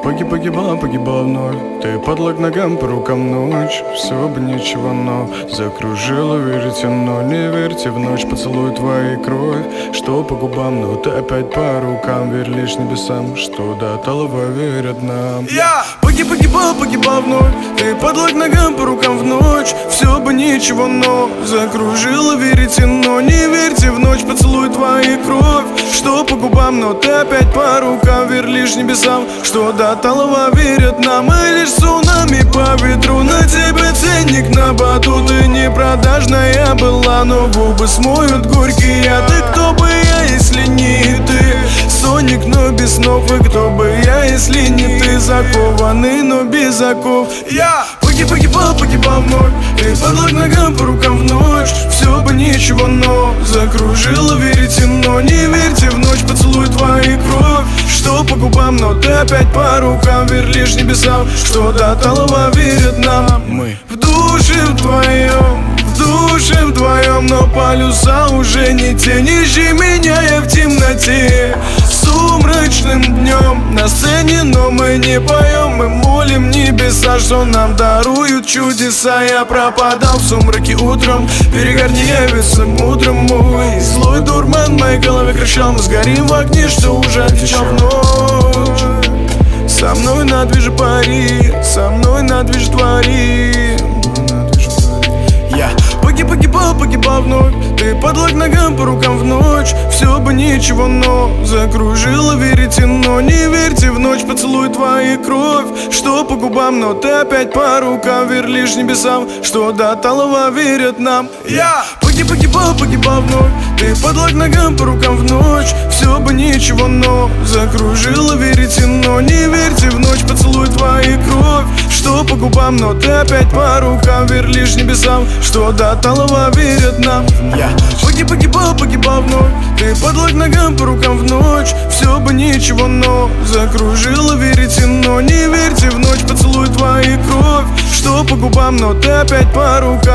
Погибала вновь. Ты подлог к ногам, по рукам ночь. Все бы ничего, но закружила веретено. Не верьте в ночь, поцелуй твоей кровь. Что по губам, но ты опять по рукам. Верь лишь небесам, что до талого верят нам. Я погибал вновь. Ты подлог к ногам, по рукам в ночь. Все бы ничего, но закружила веретено. Не верьте в ночь, поцелуй твоей кровь. Что по губам, но ты опять по рукам. Верь лишь небесам, что до талого верят нам. Мы лишь цунами по ветру. На тебе ценник на бату. Ты не продажная была, но губы смоют горький яд. И кто бы я, если не ты? Соник, но без снов. И кто бы я, если не ты? Закованный, но без оков. Я погибал вновь. Ты подлог к ногам, по рукам в ночь. Все бы ничего, но закружила веретено. Не верьте в ночь, поцелуй твоей кровь. Что по губам, но ты опять по рукам. Верь лишь небесам, что до талого верят нам. Мы в душе вдвоем, но полюса уже не те. Не жди меня, я в темноте. Сумрачным днем на сцене, но мы не поем. Мы молим небеса, что нам даруют чудеса. Я пропадал в сумраке утром. Перегорни, явится мудрым мой. Злой дурман в моей голове кричал: мы сгорим в огне, что уже отвечал в ночь. Со мной надвижи пари, со мной надвижи твори. Я погибал вновь. Ты подлог к ногам, по рукам в ночь. Все бы ничего, но закружила веретено. Не верьте в ночь, поцелуй твоей кровь. Что по губам, но ты опять по рукам. Верь лишь небесам, что до талого верят нам. Я погибал вновь. Ты подлог к ногам, по рукам в ночь. Все бы ничего, но закружила веретено. Не верьте в ночь, поцелуй твоей кровь. Что по губам, но ты опять по рукам. Верь лишь небесам, что до талого верят нам. Я погибал вновь. Ты подлог к ногам, по рукам в ночь. Все бы ничего, но закружила веретено. Не верьте в ночь, поцелуй твоей кровь. Что по губам, но ты опять по рукам.